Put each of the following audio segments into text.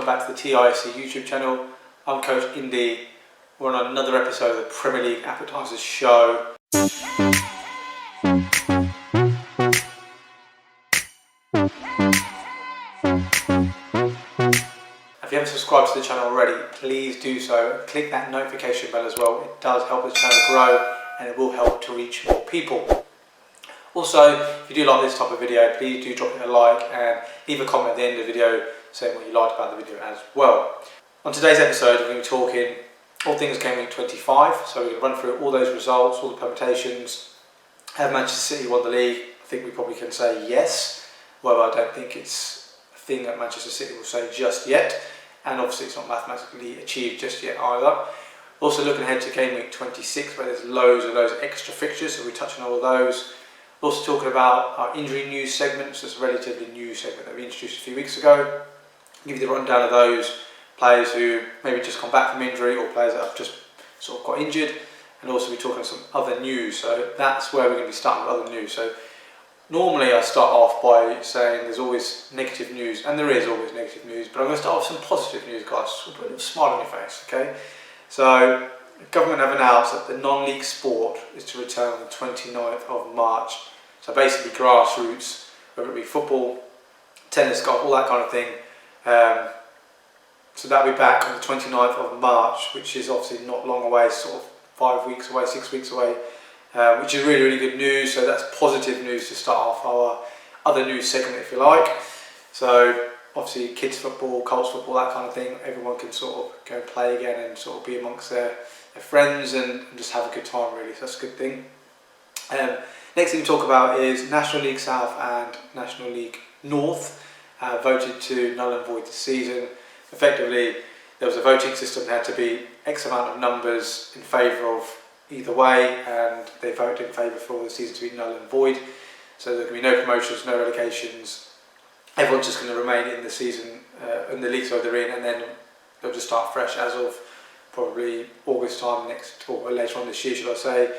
welcome back to the TIFC YouTube channel. I'm Coach Indy. We're on another episode of the Premier League Appetiser show. If you haven't subscribed to the channel already, please do so. Click that notification bell as well. It does help the channel grow and it will help to reach more people. Also, if you do like this type of video, please do drop it a like and leave a comment at the end of the video saying what you liked about the video as well. On today's episode, we're going to be talking all things game week 25. So we're going to run through all those results, all the permutations. Have Manchester City won the league? I think we probably can say yes. Well, I don't think it's a thing that Manchester City will say just yet. And obviously it's not mathematically achieved just yet either. Also looking ahead to game week 26 where there's loads of extra fixtures, so we're touching on all of those. Also talking about our injury news segments. It's a relatively new segment that we introduced a few weeks ago. Give you the rundown of those players who maybe just come back from injury or players that have just sort of got injured, and also we're talking some other news. So that's where we're going to be starting with other news. So normally I start off by saying there's always negative news, and there is always negative news, but I'm going to start off with some positive news, guys. We'll put a little smile on your face, okay? So the government have announced that the non-league sport is to return on the 29th of March. So basically grassroots, whether it be football, tennis, golf, all that kind of thing. So that'll be back on the 29th of March, which is obviously not long away, sort of 5 weeks away, 6 weeks away, which is really, really good news. So that's positive news to start off our other news segment, if you like. So obviously kids football, Colts football, that kind of thing, everyone can sort of go and play again and sort of be amongst their friends and just have a good time, really. So that's a good thing. Next thing to talk about is National League South and National League North voted to null and void the season. Effectively, there was a voting system. There had to be X amount of numbers in favour of either way, and they voted in favour for the season to be null and void. So there can be no promotions, no relegations. Everyone's just going to remain in the season, in the leagues that they're in, and then they'll just start fresh as of probably August time next, or later on this year, should I say.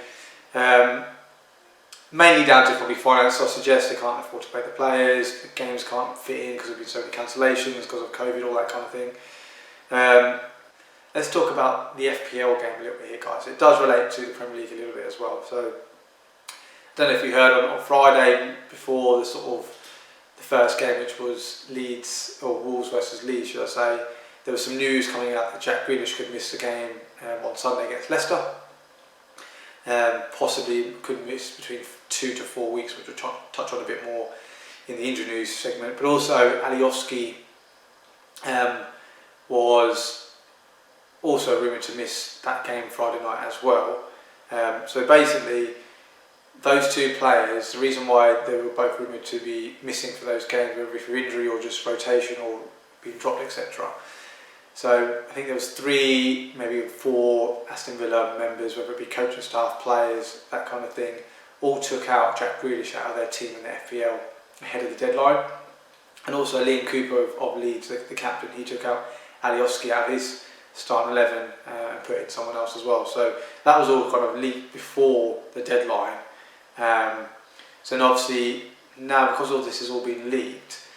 Mainly down to probably finance. I suggest they can't afford to pay the players, the games can't fit in because there have been so many cancellations because of COVID, all that kind of thing. Let's talk about the FPL game a little bit here, guys. It does relate to the Premier League a little bit as well. So, I don't know if you heard on Friday before the sort of the first game, which was Leeds, or Wolves versus Leeds, should I say, there was some news coming out that Jack Grealish could miss the game on Sunday against Leicester. Possibly could miss between 2 to 4 weeks, which we'll touch on a bit more in the injury news segment. But also Alioski was also rumoured to miss that game Friday night as well. So basically those two players, the reason why they were both rumoured to be missing for those games, whether for injury or just rotation or being dropped, etc. So I think there was 3, maybe 4 Aston Villa members, whether it be coaching staff, players, that kind of thing, all took out Jack Grealish out of their team in the FPL ahead of the deadline. And also Liam Cooper of Leeds, the captain, he took out Alioski out of his starting 11 and put in someone else as well. So that was all kind of leaked before the deadline. So obviously now, because all this has all been leaked,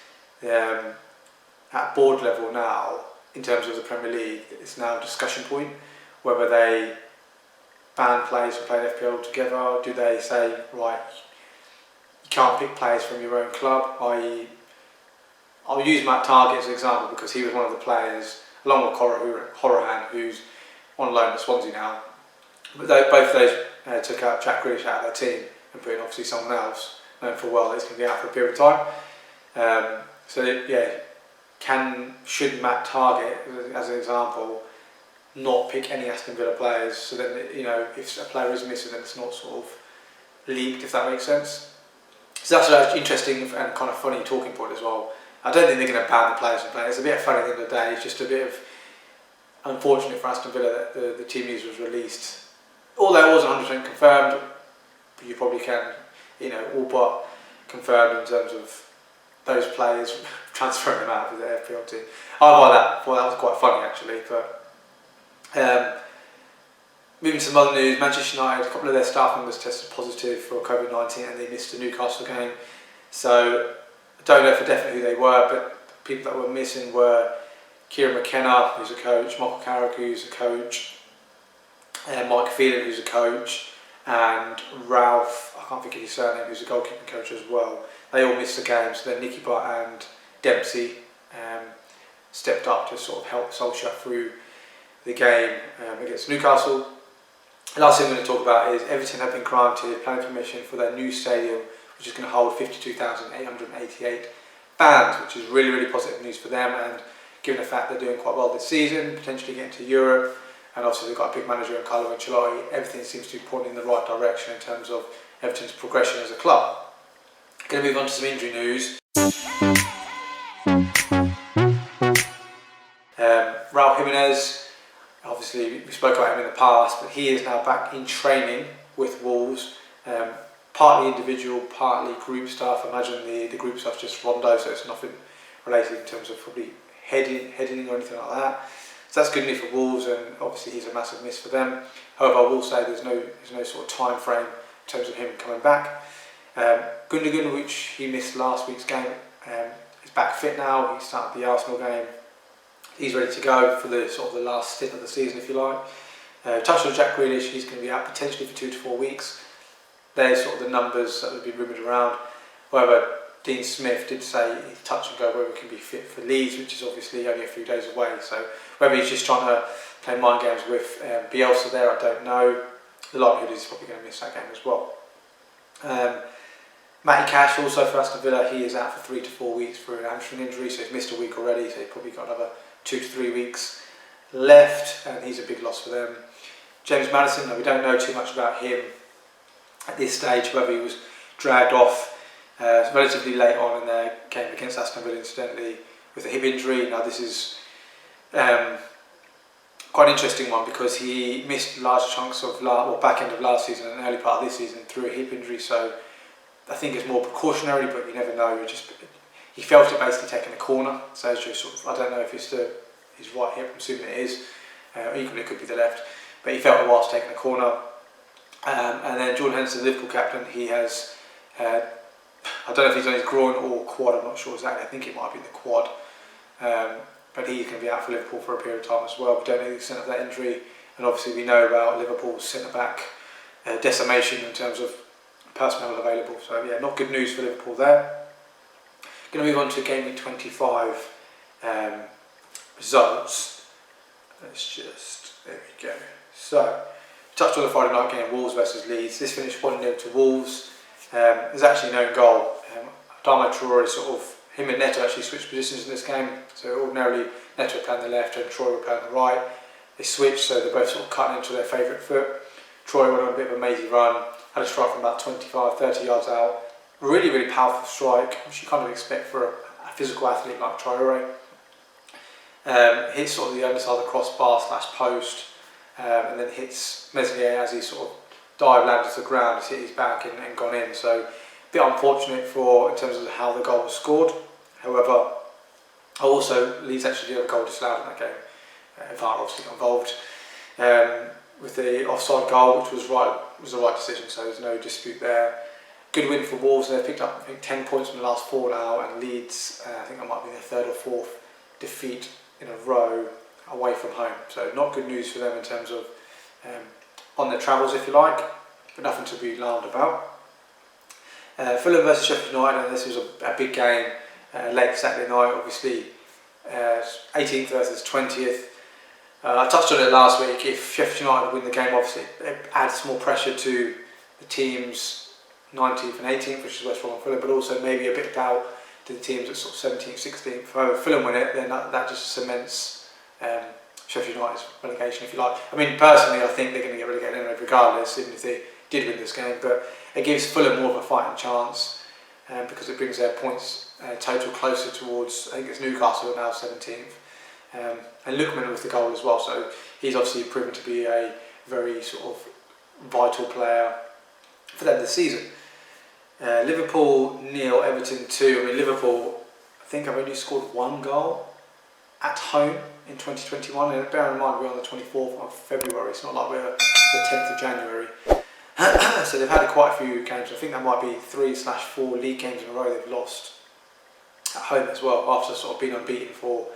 at board level now, in terms of the Premier League, it's now a discussion point whether they ban players from playing FPL altogether. Do they say, right, you can't pick players from your own club, i.e. I'll use Matt Targett as an example because he was one of the players, along with Horahan, who's on loan at Swansea now. But both of those took out Jack Grealish out of their team and put in obviously someone else, known for well that he's going to be out for a period of time. Should Matt Targett, as an example, not pick any Aston Villa players, so then, you know, if a player is missing, then it's not sort of leaked, if that makes sense. So that's an interesting and kind of funny talking point as well. I don't think they're going to ban the players from playing. It's a bit funny at the end of the day. It's just a bit of unfortunate for Aston Villa that the team news was released. Although it wasn't 100% confirmed, you probably can, you know, all but confirmed in terms of those players transferring them out of their FPL team. I thought that was quite funny actually. But moving to some other news, Manchester United, a couple of their staff members tested positive for COVID-19 and they missed the Newcastle game. So I don't know for definite who they were, but people that were missing were Kieran McKenna, who's a coach, Michael Carrick, who's a coach, Mike Phelan, who's a coach, and Ralph, I can't think of his surname, who's a goalkeeping coach as well. They all missed the game, so then Nicky Butt and Dempsey stepped up to sort of help Solskjaer through the game against Newcastle. The last thing I'm going to talk about is Everton have been granted planning permission for their new stadium, which is going to hold 52,888 fans, which is really, really positive news for them. And given the fact they're doing quite well this season, potentially getting to Europe, and obviously they've got a big manager in Carlo Ancelotti, everything seems to be pointing in the right direction in terms of Everton's progression as a club. Going to move on to some injury news. Raul Jimenez, obviously we spoke about him in the past, but he is now back in training with Wolves. Partly individual, partly group stuff. I imagine the group stuff's just rondo, so it's nothing related in terms of probably heading or anything like that. So that's good news for Wolves, and obviously he's a massive miss for them. However, I will say there's no sort of time frame in terms of him coming back. Gundogan, which he missed last week's game, is back fit now. He started the Arsenal game. He's ready to go for the sort of the last stint of the season, if you like. Touched on Jack Grealish, he's going to be out potentially for 2 to 4 weeks. There's sort of the numbers that have been rumoured around. However, Dean Smith did say he's touch and go whether he can be fit for Leeds, which is obviously only a few days away. So whether he's just trying to play mind games with Bielsa there, I don't know. The likelihood is he's probably going to miss that game as well. Matty Cash also for Aston Villa, he is out for 3 to 4 weeks for an hamstring injury, so he's missed a week already, so he's probably got another 2 to 3 weeks left, and he's a big loss for them. James Maddison, we don't know too much about him at this stage, whether he was dragged off relatively late on in their game against Aston Villa, incidentally, with a hip injury. Now this is quite an interesting one because he missed large chunks of back end of last season and early part of this season through a hip injury, so I think it's more precautionary, but you never know. He felt it basically taking a corner, so it's just sort of, I don't know if it's his right hip, I'm assuming it is, equally it could be the left, but he felt it whilst taking a corner. And then Jordan Henderson, Liverpool captain, he has, I don't know if he's on his groin or quad, I'm not sure exactly, I think it might be the quad, but he's going to be out for Liverpool for a period of time as well. We don't know the extent of that injury, and obviously we know about Liverpool's centre-back decimation in terms of personnel available, so yeah, not good news for Liverpool there. Going to move on to Game Week 25 results. There we go. So, touched on the Friday night game, Wolves versus Leeds. This finished 1-0 to Wolves. There's actually no goal. Adama Traore him and Neto actually switched positions in this game. So ordinarily Neto would play on the left and Traore would play on the right. They switched, so they're both sort of cutting into their favourite foot. Traore went on a bit of a mazy run, had a strike from about 25-30 yards out. Really, really powerful strike, which you kind of expect for a physical athlete like Traore. Hits sort of the underside of the crossbar / post, and then hits Meslier as he sort of dive landed to the ground, he's hit his back and gone in. So a bit unfortunate in terms of how the goal was scored. However, Leeds actually did have a goal disallowed in that game. VAR obviously got involved with the offside goal, which was the right decision, so there's no dispute there. Good win for Wolves. They've picked up, I think, 10 points from the last 4 now, and Leeds, I think that might be their 3rd or 4th defeat in a row away from home. So not good news for them in terms of on their travels, if you like, but nothing to be alarmed about. Fulham versus Sheffield United, and this was a big game late Saturday night, obviously 18th versus 20th. I touched on it last week. If Sheffield United win the game, obviously it adds more pressure to the teams 19th and 18th, which is West Brom and Fulham, but also maybe a bit of doubt to the teams at sort of 17th, 16th. If Fulham win it, then that just cements Sheffield United's relegation, if you like. I mean, personally, I think they're going to get relegated anyway, regardless, even if they did win this game, but it gives Fulham more of a fighting chance because it brings their points total closer towards, I think it's Newcastle now 17th. And Lookman with the goal as well, so he's obviously proven to be a very sort of vital player for them this season. Liverpool 0, Everton 2. I mean, Liverpool, I think I've only scored 1 goal at home in 2021, and bear in mind we're on the 24th of February, it's not like we're the 10th of January. So they've had quite a few games. I think that might be 3/4 league games in a row they've lost at home as well, after sort of being unbeaten for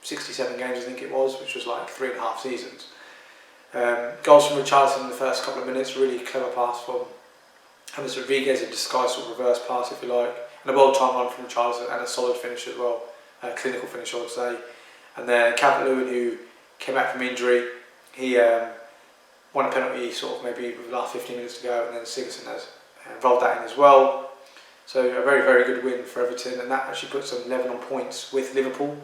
67 games I think it was, which was like 3.5 seasons. Goals from Richarlison in the first couple of minutes, really clever pass from James Rodriguez, a disguised sort of reverse pass if you like, and a well-timed run from Richarlison and a solid finish as well, a clinical finish I would say. And then Calvert-Lewin, who came back from injury, he won a penalty sort of maybe with the last 15 minutes to go, and then Sigurdsson has rolled that in as well. So a very, very good win for Everton, and that actually puts them level on points with Liverpool.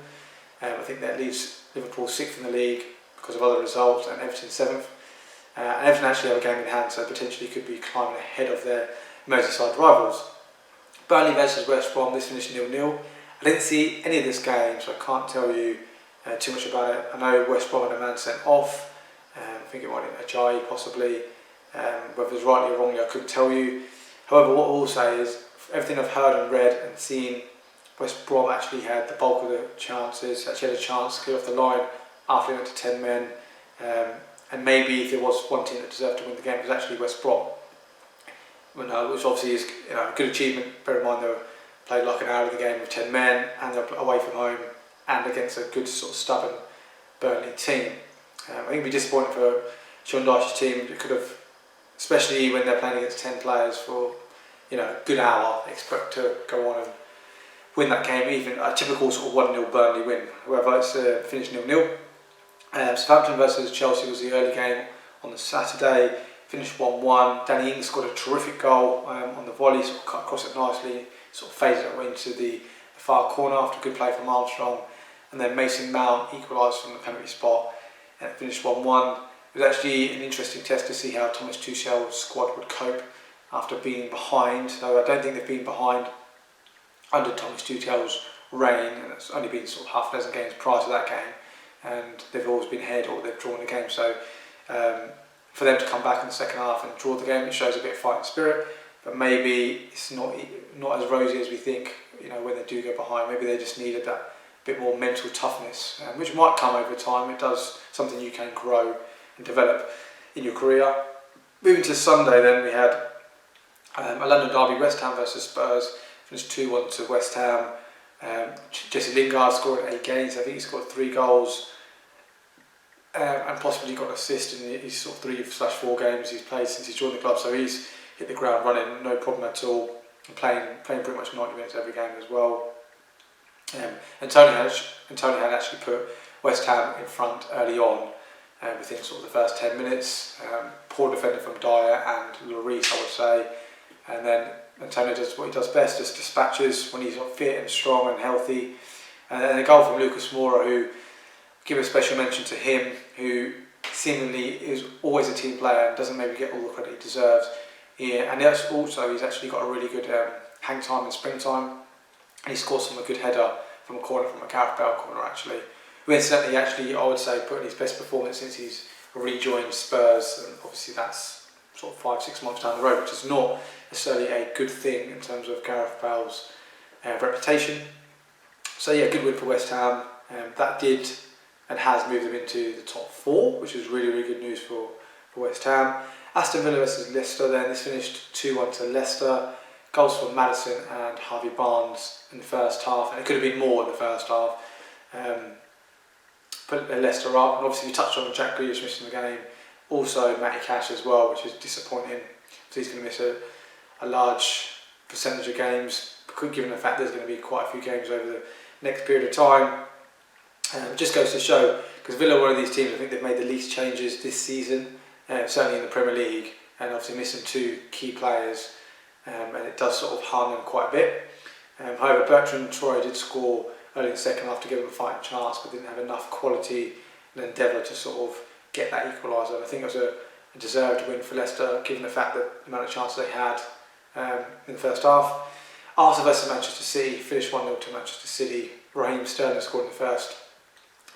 I think that leaves Liverpool 6th in the league because of other results, and Everton 7th. And Everton actually have a game in hand, so potentially could be climbing ahead of their Merseyside rivals. Burnley versus West Brom, this finished 0-0. I didn't see any of this game, so I can't tell you too much about it. I know West Brom had a man sent off. I think it might have been Ajayi possibly. Whether it's rightly or wrongly, I couldn't tell you. However, what I will say is, everything I've heard and read and seen, West Brom actually had the bulk of the chances, actually had a chance to clear off the line after they went to 10 men. And maybe if there was one team that deserved to win the game, it was actually West Brom. Which obviously is a good achievement. Bear in mind they played like an hour of the game with 10 men and they're away from home and against a good sort of stubborn Burnley team. I think it'd be disappointing for Sean Dyche's team. It could have, especially when they're playing against 10 players for a good hour, expect to go on and win that game, even a typical sort of 1-0 Burnley win. However, it's finished 0-0. Southampton versus Chelsea was the early game on the Saturday, finished 1-1. Danny Ings scored a terrific goal on the volley, sort of cut across it nicely, sort of phased it away into the far corner after a good play from Armstrong. And then Mason Mount equalised from the penalty spot and it finished 1-1. It was actually an interesting test to see how Thomas Tuchel's squad would cope after being behind. So I don't think they've been behind under Thomas Tuchel's reign, and it's only been sort of half a dozen games prior to that game, and they've always been ahead or they've drawn the game. So for them to come back in the second half and draw the game, it shows a bit of fighting spirit. But maybe it's not as rosy as we think. When they do go behind, maybe they just needed that bit more mental toughness, which might come over time. It does something you can grow and develop in your career. Moving to Sunday, then we had a London derby, West Ham versus Spurs. Finished 2-1 to West Ham. Jesse Lingard scored 8 games. I think he scored 3 goals and possibly got an assist in his sort of 3/4 games he's played since he's joined the club. So he's hit the ground running, no problem at all. And playing pretty much 90 minutes every game as well. And Tony had actually put West Ham in front early on within sort of the first 10 minutes. Poor defender from Dyer and Lloris, I would say. And then Antonio does what he does best, just dispatches when he's fit and strong and healthy. And then a goal from Lucas Moura, who, give a special mention to him, who seemingly is always a team player and doesn't maybe get all the credit he deserves. And also he's actually got a really good hang time and springtime. And he scores from a good header from a corner, from a Gareth Bale corner actually. Who incidentally actually, I would say, put in his best performance since he's rejoined Spurs, and obviously that's sort of 5-6 months down the road, which is not necessarily a good thing in terms of Gareth Bale's reputation. So yeah, good win for West Ham. That did and has moved them into the top 4, which is really, really good news for West Ham. Aston Villa versus Leicester then, this finished 2-1 to Leicester. Goals from Maddison and Harvey Barnes in the first half, and it could have been more in the first half. Put Leicester up, and obviously we touched on Jack Grealish missing the game. Also Matty Cash as well, which is disappointing. So he's going to miss a large percentage of games, given the fact there's going to be quite a few games over the next period of time. It just goes to show, because Villa are one of these teams, I think they've made the least changes this season, certainly in the Premier League, and obviously missing 2 key players, and it does sort of harm them quite a bit. However, Bertrand Traoré did score early in the second half to give them a fighting chance, but didn't have enough quality and endeavour to sort of get that equaliser. And I think it was a deserved win for Leicester, given the fact that the amount of chances they had in the first half. Arsenal versus Manchester City finished 1-0 to Manchester City. Raheem Sterling scored in the first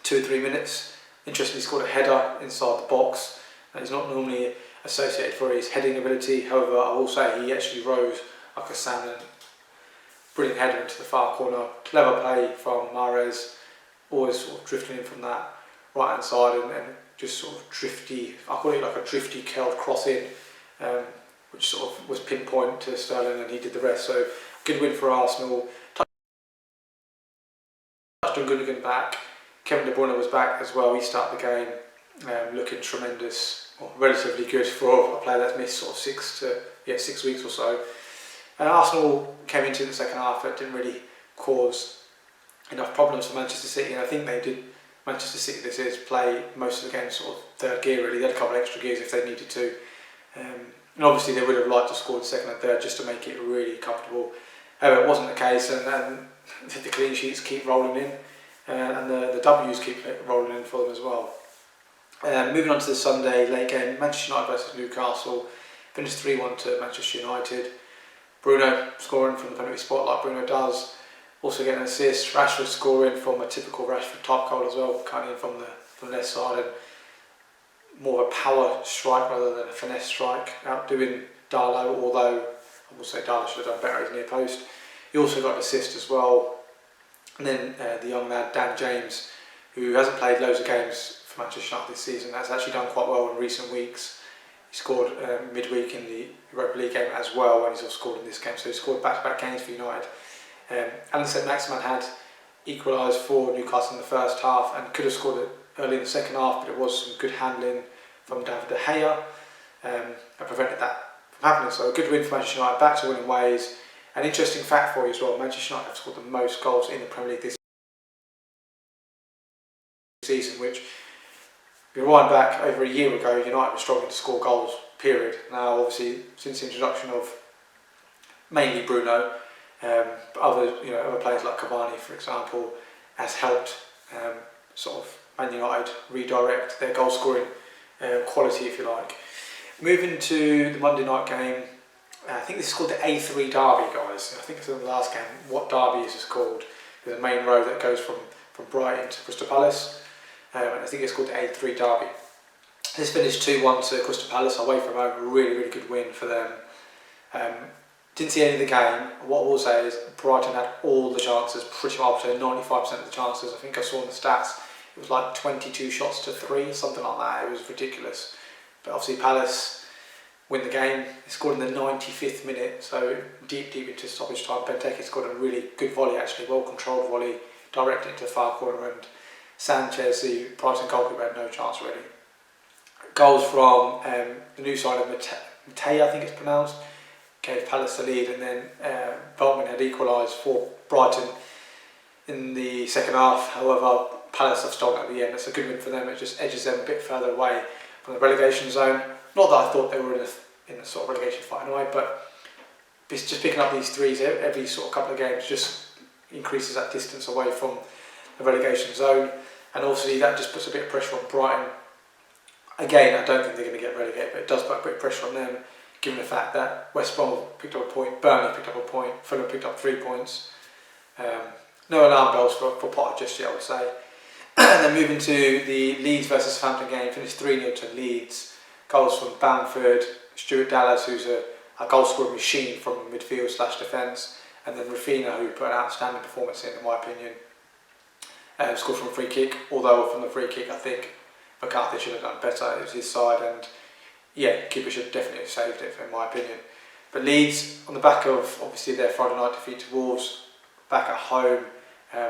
2 or 3 minutes. Interestingly, he scored a header inside the box. And he's not normally associated for his heading ability. However, I will say he actually rose like a salmon. Brilliant header into the far corner. Clever play from Mahrez. Always sort of drifting in from that right hand side and just sort of drifty, I call it like a drifty curled cross in, which sort of was pinpoint to Sterling, and he did the rest. So good win for Arsenal. Touched on Gundogan back. Kevin De Bruyne was back as well. He started the game looking tremendous, or relatively good for a player that's missed sort of 6 weeks or so. And Arsenal came into the second half, but didn't really cause enough problems for Manchester City, and I think they did. Manchester City this is play most of the game sort of third gear really. They had a couple of extra gears if they needed to, and obviously they would have liked to score the second and third just to make it really comfortable. However, it wasn't the case, and the clean sheets keep rolling in, and the W's keep rolling in for them as well. Moving on to the Sunday late game, Manchester United versus Newcastle, finished 3-1 to Manchester United. Bruno scoring from the penalty spot like Bruno does. Also getting an assist. Rashford scoring from a typical Rashford type goal as well, cutting in from the left side, and more of a power strike rather than a finesse strike, outdoing Darlow, although I will say Darlow should have done better at his near post. He also got an assist as well. And then the young lad Dan James, who hasn't played loads of games for Manchester United this season, has actually done quite well in recent weeks. He scored midweek in the Europa League game as well, and he's also scored in this game, so he scored back-to-back games for United. Alan Saint-Maximin had equalised for Newcastle in the first half and could have scored it early in the second half, but it was some good handling from David De Gea and prevented that from happening. So a good win for Manchester United, back to winning ways. An interesting fact for you as well, Manchester United have scored the most goals in the Premier League this season, which if you rewind back over a year ago, United were struggling to score goals, period. Now obviously since the introduction of mainly Bruno, other players like Cavani, for example, has helped sort of Man United redirect their goal scoring quality, if you like. Moving to the Monday night game, I think this is called the A3 Derby, guys. I think it's in the last game. What derby is this called? There's a main road that goes from Brighton to Crystal Palace. I think it's called the A3 Derby. This finished 2-1 to Crystal Palace away from home. A really, really good win for them. Didn't see any of the game. What I will say is Brighton had all the chances, pretty much up to 95% of the chances. I think I saw in the stats it was like 22 shots to 3, something like that. It was ridiculous. But obviously Palace win the game. They scored in the 95th minute, so deep into stoppage time. Benteke scored a really good volley, actually, well controlled volley, directed into the far corner, and Sanchez, the Brighton goalkeeper, had no chance really. Goals from the new side of Matei, I think it's pronounced, gave Palace the lead, and then Veltman had equalised for Brighton in the second half. However, Palace have stolen at the end. It's a good win for them. It just edges them a bit further away from the relegation zone. Not that I thought they were in a sort of relegation fight anyway, but just picking up these threes every sort of couple of games just increases that distance away from the relegation zone, and obviously that just puts a bit of pressure on Brighton. Again, I don't think they're going to get relegated, but it does put a bit of pressure on them, given the fact that West Brom picked up a point, Burnley picked up a point, Fulham picked up 3 points. No alarm bells for Potter just yet, I would say. And then moving to the Leeds versus Southampton game, finished 3-0 to Leeds. Goals from Bamford, Stuart Dallas, who's a goal scoring machine from midfield / defence, and then Rafinha, who put an outstanding performance in my opinion. Scored from a free kick, although from the free kick I think McCarthy should have done better. It was his side, and yeah, keeper should definitely have saved it in my opinion. But Leeds, on the back of obviously their Friday night defeat to Wolves, back at home,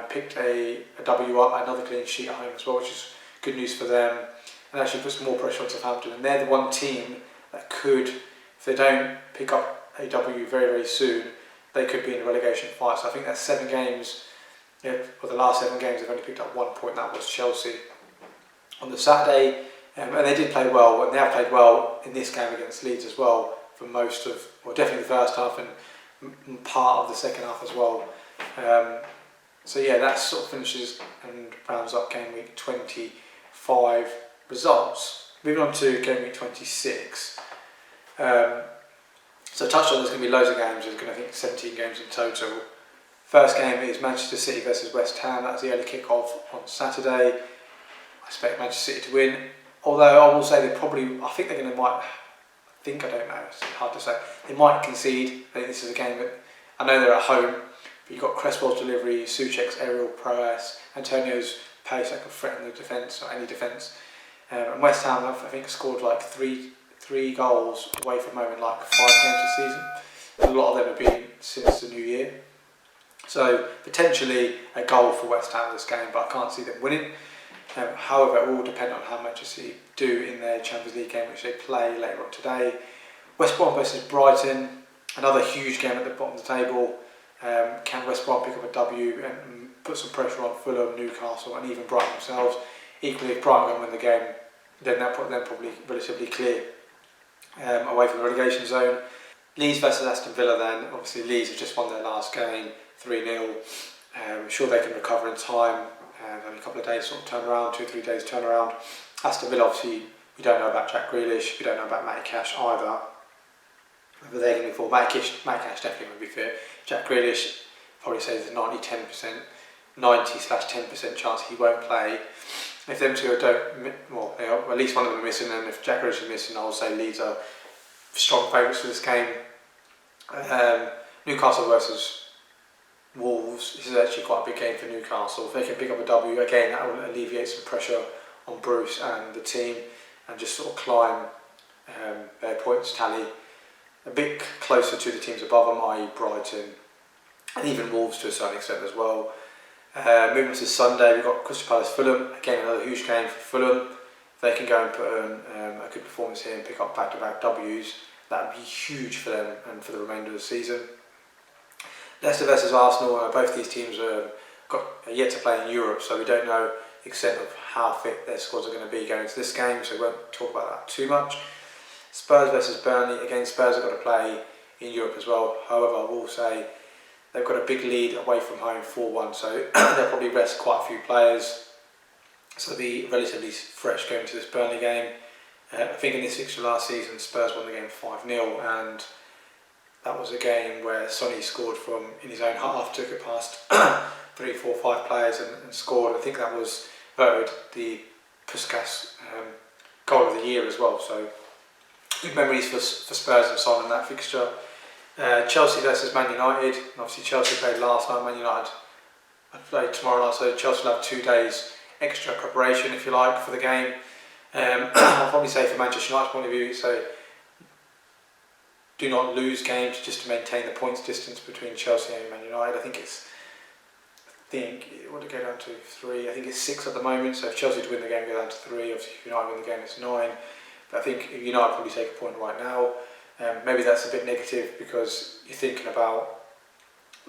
picked a W up, another clean sheet at home as well, which is good news for them, and actually puts more pressure on Southampton. And they're the one team that could, if they don't pick up a W very, very soon, they could be in a relegation fight. So I think that's 7 games, for the last 7 games they've only picked up 1 point, that was Chelsea. On the Saturday, and they did play well, and they have played well in this game against Leeds as well, for most of, well definitely the first half and part of the second half as well. So yeah, that sort of finishes and rounds up game week 25 results. Moving on to game week 26. So I touched on there's going to be loads of games, there's going to be 17 games in total. First game is Manchester City versus West Ham. That's the early kick-off on Saturday. I expect Manchester City to win, although I will say I think they're going to I don't know, it's hard to say. They might concede. I think this is a game that, I know they're at home, but you've got Cresswell's delivery, Souček's aerial prowess, Antonio's pace that can threaten the defence, or any defence. And West Ham, I think, scored like three goals away from home in like 5 games this season. A lot of them have been since the new year. So potentially a goal for West Ham in this game, but I can't see them winning. However, it will depend on how Manchester City do in their Champions League game, which they play later on today. West Brom versus Brighton, another huge game at the bottom of the table. Can West Brom pick up a W and put some pressure on Fulham, Newcastle and even Brighton themselves? Equally, if Brighton can win the game, then that put them probably relatively clear away from the relegation zone. Leeds versus Aston Villa then. Obviously Leeds have just won their last game, 3-0. I'm sure they can recover in time. Only a couple of days sort of turnaround, 2 or 3 days turnaround. Aston Villa, obviously, we don't know about Jack Grealish, we don't know about Matty Cash either. Whether they're going to be full. Matty Cash definitely won't be fit. Jack Grealish probably says there's 90/10% chance he won't play. If them two don't, well, at least one of them are missing, and if Jack Grealish is missing, I'll say Leeds are strong favourites for this game. Newcastle versus Wolves. This is actually quite a big game for Newcastle. If they can pick up a W, again, that will alleviate some pressure on Bruce and the team and just sort of climb their points tally a bit closer to the teams above them, i.e. Brighton and even Wolves to a certain extent as well. Moving to Sunday, we've got Crystal Palace Fulham. Again, another huge game for Fulham. If they can go and put in a good performance here and pick up back-to-back W's, that would be huge for them and for the remainder of the season. Leicester versus Arsenal, both these teams are yet to play in Europe, so we don't know the extent of how fit their squads are going to be going into this game, so we won't talk about that too much. Spurs versus Burnley, again Spurs have got to play in Europe as well. However, I will say they've got a big lead away from home, 4-1, so they'll probably rest quite a few players, so they'll be relatively fresh going into this Burnley game. I think in this fixture last season, Spurs won the game 5-0, and that was a game where Sonny scored from in his own half, took it past 3, 4, 5 players and scored. I think that was voted the Puskas goal of the year as well, so good memories for Spurs and Son in that fixture. Chelsea versus Man United. Obviously Chelsea played last night, Man United played tomorrow night, so Chelsea will have 2 days extra preparation, if you like, for the game. I'll probably say from Manchester United's point of view, so do not lose games just to maintain the points distance between Chelsea and Man United. I think it would go down to 3. I think it's 6 at the moment, so if Chelsea to win the game, go down to 3. Obviously if United win the game, it's 9. But I think United probably take a point right now. Maybe that's a bit negative because you're thinking about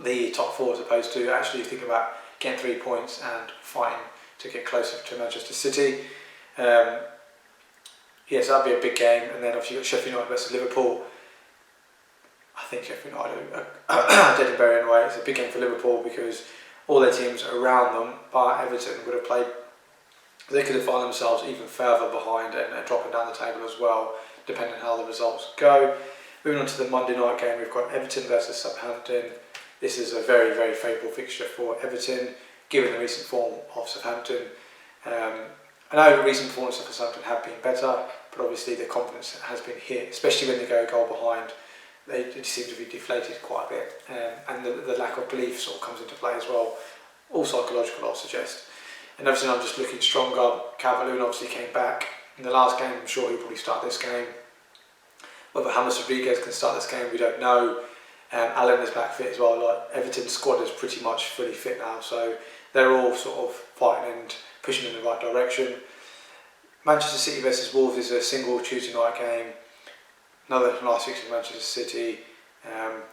the top 4 as opposed to actually thinking about getting 3 points and fighting to get closer to Manchester City. Yes, that'd be a big game. And then obviously you've got Sheffield United versus Liverpool. I think Sheffield United are dead and buried in a way. It's a big game for Liverpool because all their teams are around them, but Everton would have played. They could have found themselves even further behind and dropping down the table as well, depending on how the results go. Moving on to the Monday night game, we've got Everton versus Southampton. This is a very, very favourable fixture for Everton, given the recent form of Southampton. I know the recent performances of Southampton have been better, but obviously their confidence has been hit, especially when they go a goal behind. They seem to be deflated quite a bit, and the lack of belief sort of comes into play as well. All psychological, I'll suggest. And Everton are just looking stronger. Calvert-Lewin obviously came back in the last game. I'm sure he'll probably start this game. Whether James Rodriguez can start this game, we don't know. Allen is back fit as well. Like Everton's squad is pretty much fully fit now, so they're all sort of fighting and pushing in the right direction. Manchester City versus Wolves is a single Tuesday night game. Another nice fixture for Manchester City.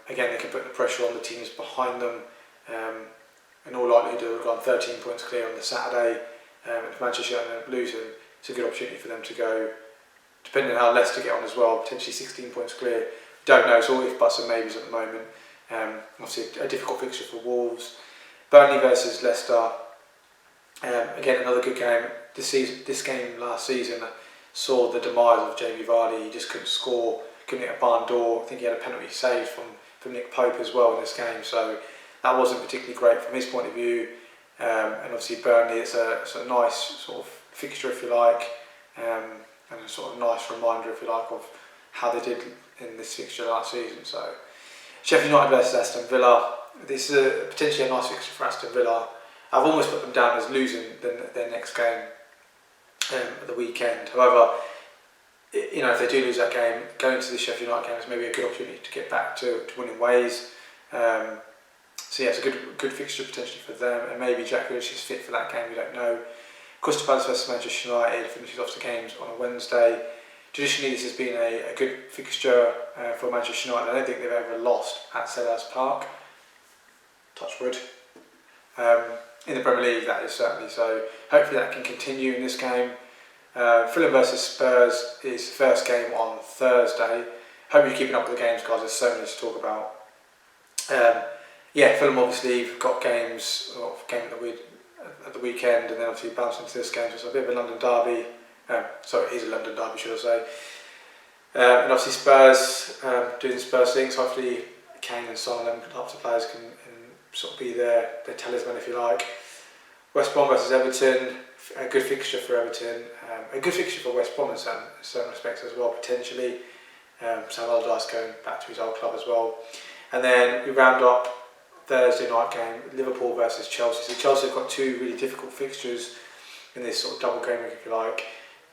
Again, they can put the pressure on the teams behind them. In all likelihood, they've gone 13 points clear on the Saturday. If Manchester United end up losing, it's a good opportunity for them to go, depending on how Leicester get on as well, potentially 16 points clear. Don't know, it's all if buts and maybes at the moment. Obviously, a difficult fixture for Wolves. Burnley versus Leicester. Again, another good game. This game last season saw the demise of Jamie Vardy. He just couldn't score, couldn't hit a barn door. I think he had a penalty saved from Nick Pope as well in this game, so that wasn't particularly great from his point of view. And obviously Burnley, it's a nice sort of fixture, if you like, and a sort of nice reminder, if you like, of how they did in this fixture last season. So Sheffield United versus Aston Villa. This is potentially a nice fixture for Aston Villa. I've almost put them down as losing their next game at the weekend. However, if they do lose that game, going to the Sheffield United game is maybe a good opportunity to get back to winning ways. So yeah, it's a good fixture potentially for them, and maybe Jack Grealish is fit for that game, we don't know. Crystal Palace versus Manchester United finishes off the games on a Wednesday. Traditionally this has been a good fixture for Manchester United. I don't think they've ever lost at Selhurst Park. Touch wood. In the Premier League that is certainly, so hopefully that can continue in this game. Fulham versus Spurs is the first game on Thursday. Hope you're keeping up with the games, guys, there's so many to talk about. Yeah, Fulham obviously have got games, game at the weekend, and then obviously bounce into this game, so it's a bit of a London derby. Sorry, it is a London derby, should I say. And obviously Spurs doing Spurs things. Hopefully Kane and Son and them types of players can sort of be their talisman, if you like. West Brom versus Everton, a good fixture for Everton, a good fixture for West Brom in certain respects as well, potentially. Sam Allardyce going back to his old club as well. And then we round up Thursday night game, Liverpool versus Chelsea. So Chelsea have got two really difficult fixtures in this sort of double game week, if you like.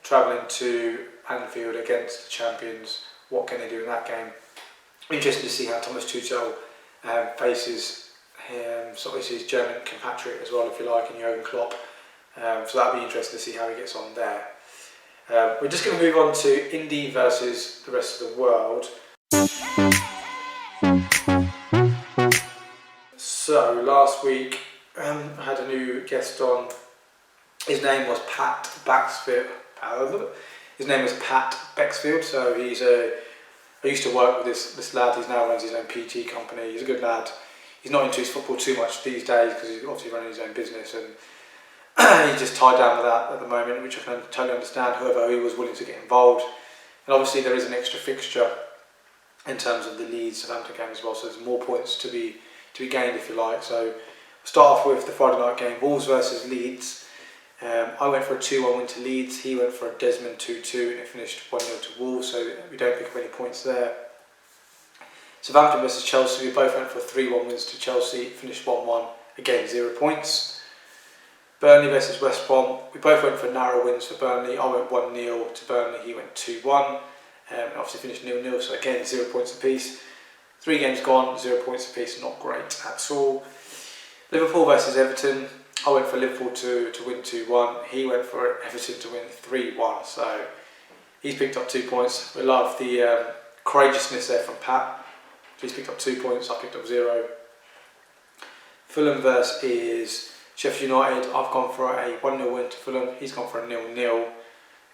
Travelling to Anfield against the champions, what can they do in that game? Interesting to see how Thomas Tuchel faces sort of his German compatriot as well, if you like, in Jurgen Klopp. So that'll be interesting to see how he gets on there. We're just going to move on to Indy versus the rest of the world. So last week I had a new guest on. His name was Pat Bexfield. His name was Pat Bexfield. So I used to work with this lad. He now runs his own PT company. He's a good lad. He's not into his football too much these days because he's obviously running his own business, and he's just tied down with that at the moment, which I can totally understand. However, he was willing to get involved, and obviously there is an extra fixture in terms of the Leeds-Southampton game as well. So there's more points to be gained, if you like. So we'll start off with the Friday night game, Wolves versus Leeds. I went for a 2-1 win to Leeds. He went for a Desmond 2-2, and it finished 1-0 to Wolves. So we don't pick up any points there. Southampton versus Chelsea, we both went for 3-1 wins to Chelsea, finished 1-1, again 0 points. Burnley versus West Brom, we both went for narrow wins for Burnley. I went 1-0 to Burnley, he went 2-1, and obviously finished 0-0, so again 0 points apiece. 3 games gone, 0 points apiece, not great at all. Liverpool versus Everton, I went for Liverpool to win 2-1, he went for Everton to win 3-1, so he's picked up 2 points. We love the courageousness there from Pat. He's picked up 2 points, I picked up 0. Fulham versus Sheffield United, I've gone for a 1-0 win to Fulham, he's gone for a 0-0,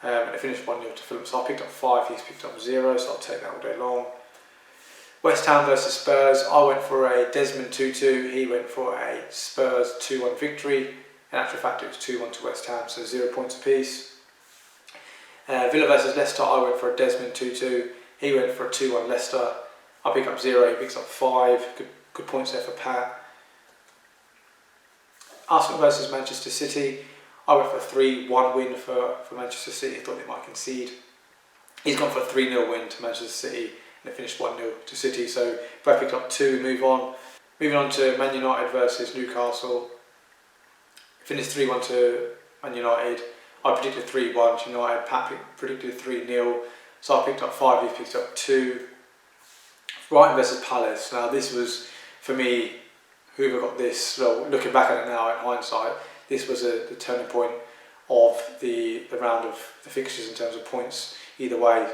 and it finished 1-0 to Fulham, so I picked up 5, he's picked up 0, so I'll take that all day long. West Ham versus Spurs, I went for a Desmond 2-2, he went for a Spurs 2-1 victory. In actual fact it was 2-1 to West Ham, so 0 points apiece. Villa versus Leicester, I went for a Desmond 2-2, he went for a 2-1 Leicester. I pick up 0, he picks up 5, good points there for Pat. Arsenal versus Manchester City, I went for a 3-1 win for Manchester City, thought they might concede. He's gone for a 3-0 win to Manchester City, and it finished 1-0 to City, so both picked up 2, move on. Moving on to Man United versus Newcastle, finished 3-1 to Man United. I predicted 3-1 to United, Pat predicted 3-0, so I picked up 5, he picked up 2. Brighton versus Palace. Now this was, for me, whoever got this, well, looking back at it now in hindsight, this was the turning point of the round of the fixtures in terms of points either way.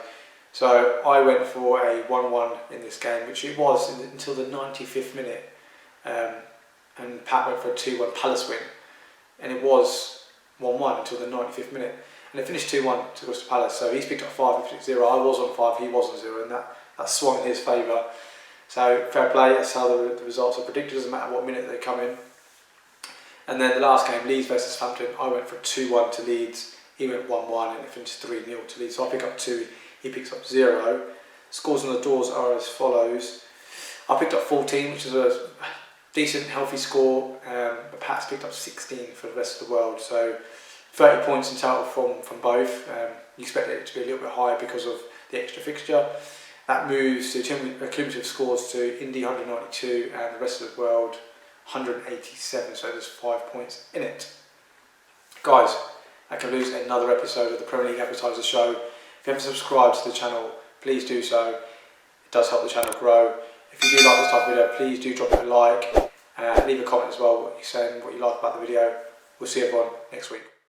So I went for a 1-1 in this game, which it was until the 95th minute, and Pat went for a 2-1 Palace win, and it was 1-1 until the 95th minute, and it finished 2-1 to Crystal Palace. So he's picked up 5, he picked up 0, I was on 5, he was on 0, and that swung in his favour. So fair play, that's how the results are predicted, doesn't matter what minute they come in. And then the last game, Leeds versus Southampton, I went for 2-1 to Leeds, he went 1-1, and it finished 3-0 to Leeds. So I pick up 2, he picks up 0. Scores on the doors are as follows. I picked up 14, which is a decent, healthy score, but Pat's picked up 16 for the rest of the world. So 30 points in total from both. You expect it to be a little bit higher because of the extra fixture. That moves the cumulative scores to Indy 192 and the rest of the world 187, so there's 5 points in it. Guys, that concludes another episode of the Premier League Appetiser show. If you haven't subscribed to the channel, please do so. It does help the channel grow. If you do like this type of video, please do drop it a like. Leave a comment as well, what you're saying, what you like about the video. We'll see everyone next week.